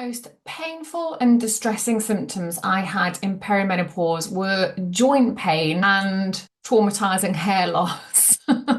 most painful and distressing symptoms I had in perimenopause were joint pain and traumatizing hair loss.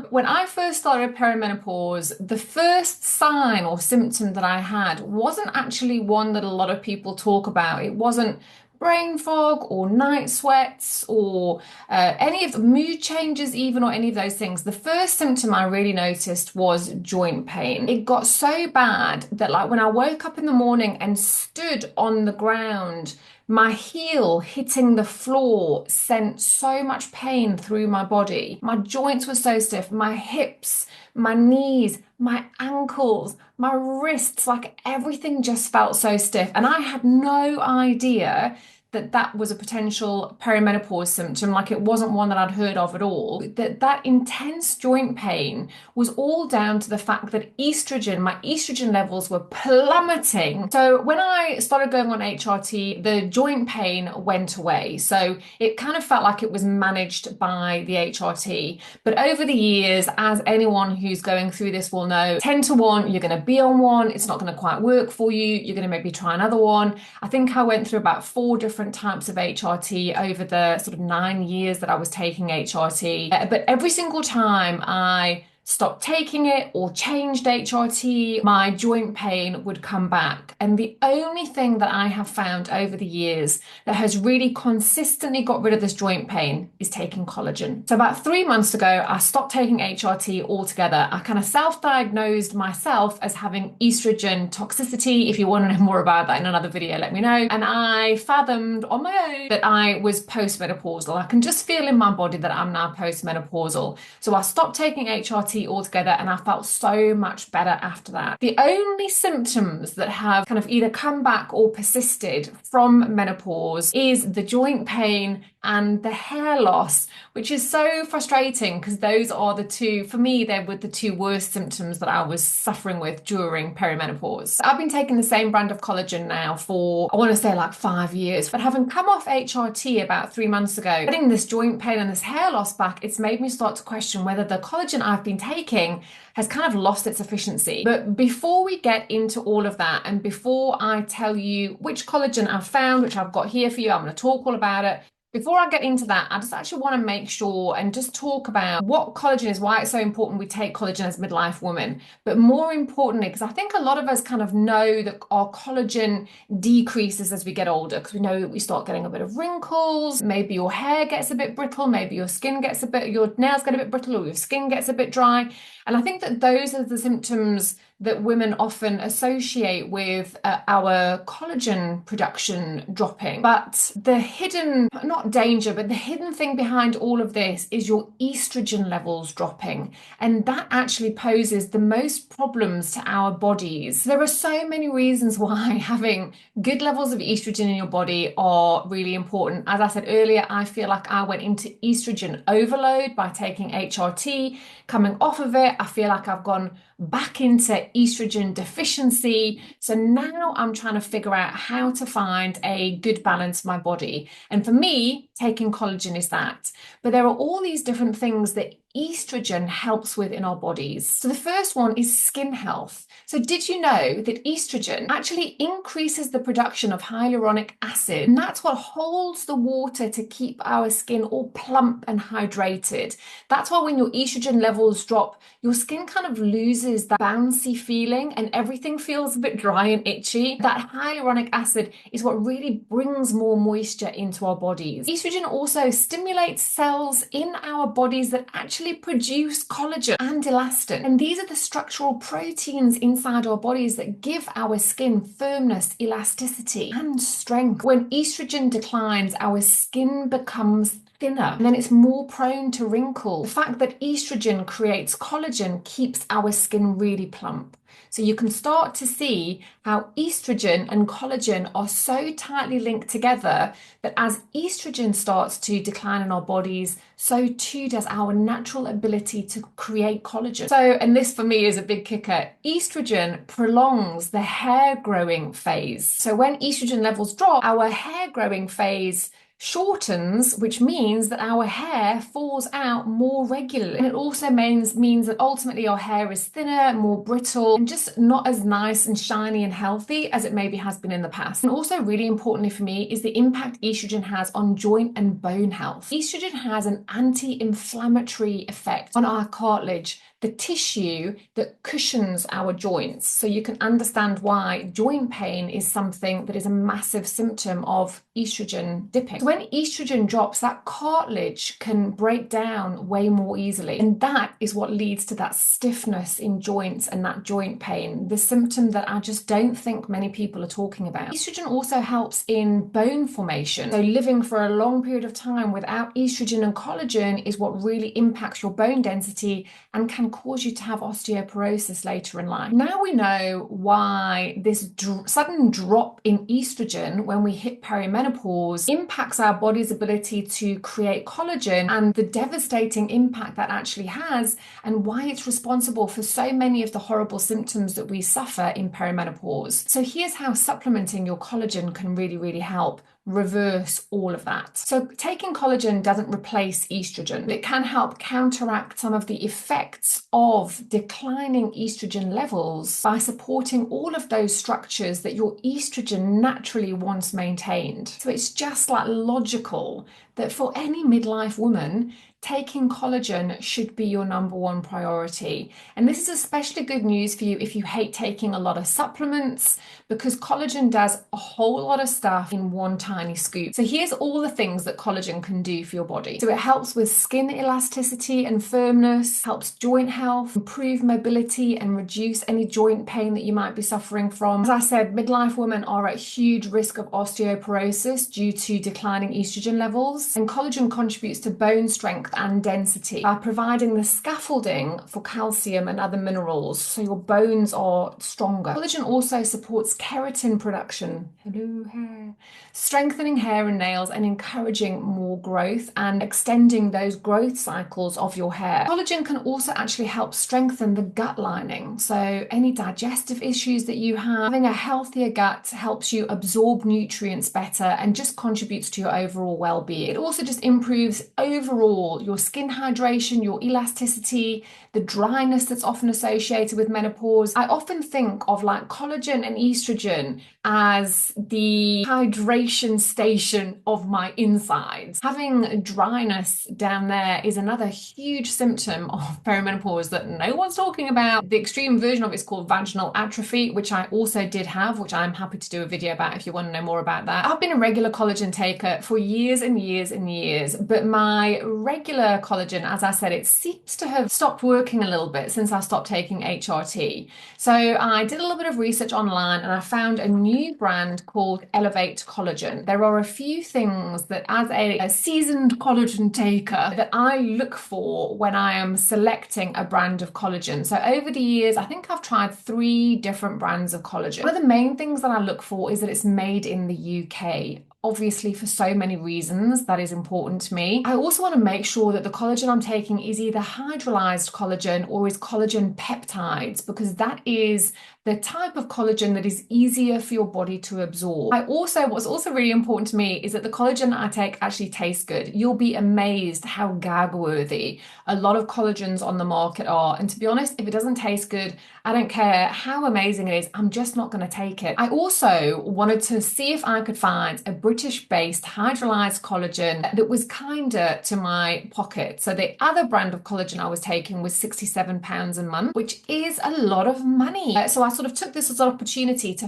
When I first started perimenopause, the first sign or symptom that I had wasn't actually one that a lot of people talk about. It wasn't brain fog or night sweats or any of the mood changes, even, or any of those things. The first symptom I really noticed was joint pain. It got so bad that, like, when I woke up in the morning and stood on the ground, my heel hitting the floor sent so much pain through my body. My joints were so stiff, my hips, my knees, my ankles, my wrists, like everything just felt so stiff. And I had no idea that that was a potential perimenopause symptom. Like, it wasn't one that I'd heard of at all. That intense joint pain was all down to the fact that my estrogen levels were plummeting. So when I started going on HRT, the joint pain went away. So it kind of felt like it was managed by the HRT. But over the years, as anyone who's going through this will know, 10 to 1, you're going to be on one, it's not going to quite work for you, you're going to maybe try another one. I think I went through about 4 different types of HRT over the sort of 9 years that I was taking HRT. But every single time I stopped taking it or changed HRT, my joint pain would come back. And the only thing that I have found over the years that has really consistently got rid of this joint pain is taking collagen. So about 3 months ago, I stopped taking HRT altogether. I kind of self-diagnosed myself as having estrogen toxicity. If you want to know more about that in another video, let me know. And I fathomed on my own that I was postmenopausal. I can just feel in my body that I'm now postmenopausal. So I stopped taking HRT altogether, and I felt so much better after that. The only symptoms that have kind of either come back or persisted from menopause is the joint pain and the hair loss, which is so frustrating because those are the two, for me, they were the two worst symptoms that I was suffering with during perimenopause. I've been taking the same brand of collagen now for, I want to say, like 5 years, but having come off HRT about 3 months ago, getting this joint pain and this hair loss back, it's made me start to question whether the collagen I've been taking has kind of lost its efficiency. But before we get into all of that, and before I tell you which collagen I've found, which I've got here for you, I'm going to talk all about it. Before I get into that, I just actually want to make sure and just talk about what collagen is, why it's so important we take collagen as midlife women. But more importantly, because I think a lot of us kind of know that our collagen decreases as we get older, because we know that we start getting a bit of wrinkles, maybe your hair gets a bit brittle, maybe your skin gets a bit, your nails get a bit brittle, or your skin gets a bit dry. And I think that those are the symptoms that women often associate with our collagen production dropping. But the hidden, not danger, but the hidden thing behind all of this is your estrogen levels dropping. And that actually poses the most problems to our bodies. There are so many reasons why having good levels of estrogen in your body are really important. As I said earlier, I feel like I went into estrogen overload by taking HRT. Coming off of it, I feel like I've gone back into estrogen deficiency. So now I'm trying to figure out how to find a good balance for my body. And for me, taking collagen is that. But there are all these different things that estrogen helps with in our bodies. So the first one is skin health. So did you know that estrogen actually increases the production of hyaluronic acid? And that's what holds the water to keep our skin all plump and hydrated. That's why when your estrogen levels drop, your skin kind of loses that bouncy feeling and everything feels a bit dry and itchy. That hyaluronic acid is what really brings more moisture into our bodies. Estrogen also stimulates cells in our bodies that actually produce collagen and elastin. And these are the structural proteins inside our bodies that give our skin firmness, elasticity, and strength. When estrogen declines, our skin becomes thinner and then it's more prone to wrinkles. The fact that estrogen creates collagen keeps our skin really plump. So you can start to see how estrogen and collagen are so tightly linked together that as estrogen starts to decline in our bodies, so too does our natural ability to create collagen. So, and this for me is a big kicker, estrogen prolongs the hair growing phase. So when estrogen levels drop, our hair growing phase shortens, which means that our hair falls out more regularly. And it also means that ultimately our hair is thinner, more brittle, and just not as nice and shiny and healthy as it maybe has been in the past. And also, really importantly for me, is the impact estrogen has on joint and bone health. Estrogen has an anti-inflammatory effect on our cartilage, the tissue that cushions our joints. So you can understand why joint pain is something that is a massive symptom of estrogen dipping. So when estrogen drops, that cartilage can break down way more easily. And that is what leads to that stiffness in joints and that joint pain, the symptom that I just don't think many people are talking about. Estrogen also helps in bone formation. So living for a long period of time without estrogen and collagen is what really impacts your bone density and can cause you to have osteoporosis later in life. Now we know why this sudden drop in estrogen when we hit perimenopause impacts our body's ability to create collagen and the devastating impact that actually has, and why it's responsible for so many of the horrible symptoms that we suffer in perimenopause. So here's how supplementing your collagen can really, really help reverse all of that. So taking collagen doesn't replace estrogen. It can help counteract some of the effects of declining estrogen levels by supporting all of those structures that your estrogen naturally once maintained. So it's just like logical that for any midlife woman, taking collagen should be your number one priority. And this is especially good news for you if you hate taking a lot of supplements, because collagen does a whole lot of stuff in one tiny scoop. So here's all the things that collagen can do for your body. So it helps with skin elasticity and firmness, helps joint health, improve mobility, and reduce any joint pain that you might be suffering from. As I said, midlife women are at huge risk of osteoporosis due to declining estrogen levels, and collagen contributes to bone strength and density by providing the scaffolding for calcium and other minerals so your bones are stronger. Collagen also supports keratin production, hello hair, strengthening hair and nails and encouraging more growth and extending those growth cycles of your hair. Collagen can also actually help strengthen the gut lining. So any digestive issues that you have, having a healthier gut helps you absorb nutrients better and just contributes to your overall well-being. It also just improves overall your skin hydration, your elasticity, the dryness that's often associated with menopause. I often think of like collagen and estrogen as the hydration station of my insides. Having dryness down there is another huge symptom of perimenopause that no one's talking about. The extreme version of it is called vaginal atrophy, which I also did have, which I'm happy to do a video about if you want to know more about that. I've been a regular collagen taker for years and years and years, but my regular collagen, as I said, it seems to have stopped working a little bit since I stopped taking HRT. So I did a little bit of research online and I found a new brand called Elavate Collagen. There are a few things that as a seasoned collagen taker that I look for when I am selecting a brand of collagen. So over the years, I think I've tried 3 different brands of collagen. One of the main things that I look for is that it's made in the UK. Obviously, for so many reasons, that is important to me. I also want to make sure that the collagen I'm taking is either hydrolyzed collagen or is collagen peptides, because that is the type of collagen that is easier for your body to absorb. What's also really important to me is that the collagen I take actually tastes good. You'll be amazed how gag worthy a lot of collagens on the market are. And to be honest, if it doesn't taste good, I don't care how amazing it is, I'm just not going to take it. I also wanted to see if I could find a British-based hydrolyzed collagen that was kinder to my pocket. So the other brand of collagen I was taking was £67 a month, which is a lot of money. So I sort of took this as an opportunity to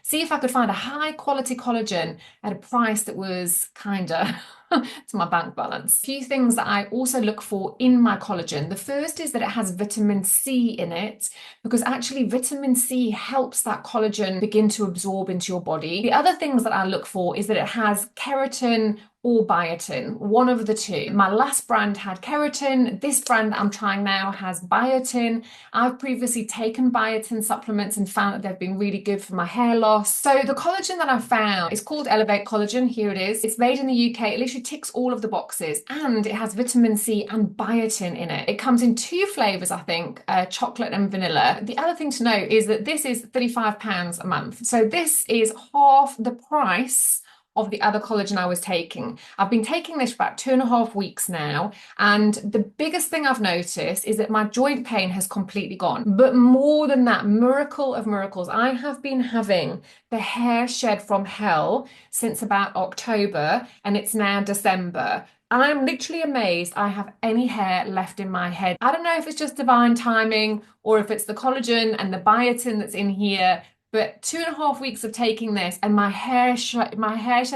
see if I could find a high quality collagen at a price that was kinder to my bank balance. A few things that I also look for in my collagen. The first is that it has vitamin C in it, because actually vitamin C helps that collagen begin to absorb into your body. The other things that I look for is that it has keratin or biotin, one of the two. My last brand had keratin. This brand I'm trying now has biotin. I've previously taken biotin supplements and found that they've been really good for my hair loss. So the collagen that I found is called Elavate Collagen. Here it is. It's made in the UK. It literally ticks all of the boxes, and it has vitamin C and biotin in it. It comes in 2 flavors, I think, chocolate and vanilla. The other thing to note is that this is £35 a month. So this is half the price of the other collagen I was taking. I've been taking this for about 2.5 weeks now, and the biggest thing I've noticed is that my joint pain has completely gone. But more than that, miracle of miracles, I have been having the hair shed from hell since about October, and it's now December. I'm literally amazed I have any hair left in my head. I don't know if it's just divine timing or if it's the collagen and the biotin that's in here, but 2.5 weeks of taking this and my hair shed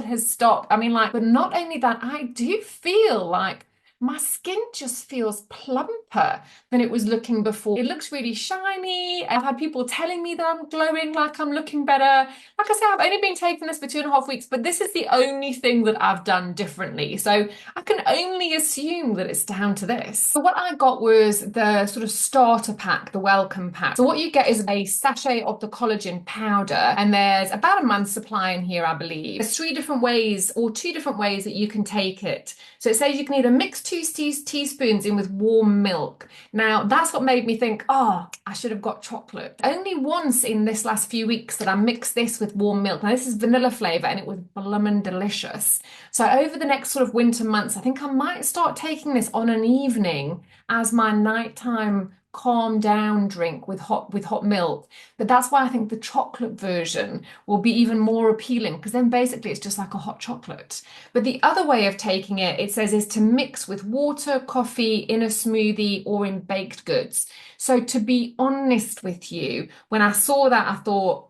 has stopped. I mean, like, but not only that, I do feel like my skin just feels plumper than it was looking before. It looks really shiny. I've had people telling me that I'm glowing, like I'm looking better. Like I said, I've only been taking this for 2.5 weeks, but this is the only thing that I've done differently. So I can only assume that it's down to this. So what I got was the sort of starter pack, the welcome pack. So what you get is a sachet of the collagen powder, and there's about a month's supply in here, I believe. There's 3 different ways or 2 different ways that you can take it. So it says you can either mix 2 teaspoons in with warm milk. Now, that's what made me think, oh, I should have got chocolate. Only once in this last few weeks that I mixed this with warm milk. Now, this is vanilla flavour and it was bloomin' delicious. So over the next sort of winter months, I think I might start taking this on an evening as my nighttime calm down drink with hot milk. But that's why I think the chocolate version will be even more appealing, because then basically it's just like a hot chocolate. But the other way of taking it, it says, is to mix with water, coffee, in a smoothie, or in baked goods. So to be honest with you, when I saw that, I thought,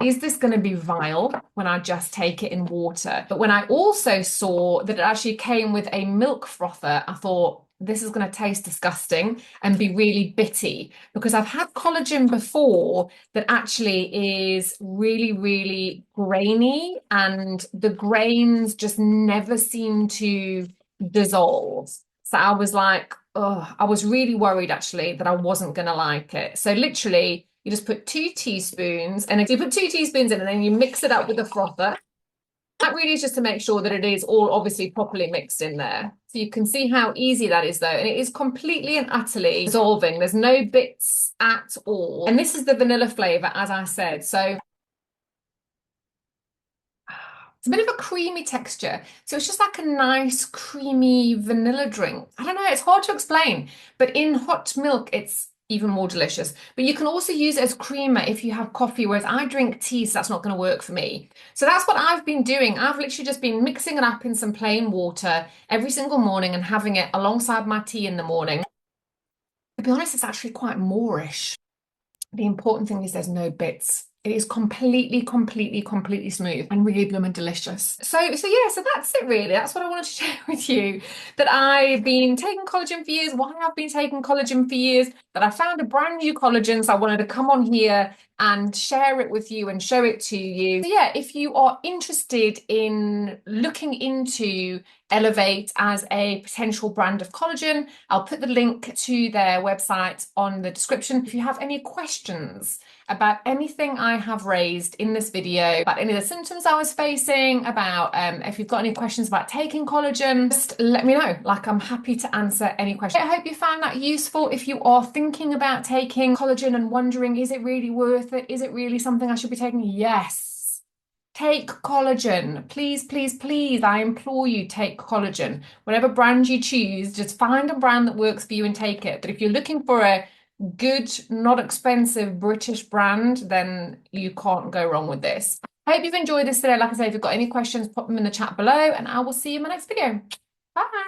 is this going to be vile when I just take it in water? But when I also saw that it actually came with a milk frother, I thought, this is going to taste disgusting and be really bitty, because I've had collagen before that actually is really, really grainy, and the grains just never seem to dissolve. So I was like, oh, I was really worried actually that I wasn't going to like it. So literally, you just put 2 teaspoons, and if you put 2 teaspoons in and then you mix it up with the frother. That really is just to make sure that it is all obviously properly mixed in there. So you can see how easy that is though. And it is completely and utterly dissolving. There's no bits at all. And this is the vanilla flavor, as I said. So it's a bit of a creamy texture. So it's just like a nice creamy vanilla drink. I don't know, it's hard to explain, but in hot milk, it's even more delicious. But you can also use it as creamer if you have coffee, whereas I drink tea, so that's not going to work for me. So that's what I've been doing. I've literally just been mixing it up in some plain water every single morning and having it alongside my tea in the morning. To be honest, it's actually quite moreish. The important thing is there's no bits. It is completely, completely, completely smooth and really blooming delicious. So that's it really. That's what I wanted to share with you. That I've been taking collagen for years, why I've been taking collagen for years, that I found a brand new collagen, so I wanted to come on here and share it with you and show it to you. So yeah, if you are interested in looking into Elavate as a potential brand of collagen, I'll put the link to their website on the description. If you have any questions about anything I have raised in this video, about any of the symptoms I was facing, about if you've got any questions about taking collagen, just let me know. Like, I'm happy to answer any questions. I hope you found that useful. If you are thinking about taking collagen and wondering, is it really worth it? Is it really something I should be taking? Yes. Take collagen. Please, please, please, I implore you, take collagen. Whatever brand you choose, just find a brand that works for you and take it. But if you're looking for a good, not expensive British brand, then you can't go wrong with this. I hope you've enjoyed this today. Like I say, if you've got any questions, pop them in the chat below, and I will see you in my next video. Bye.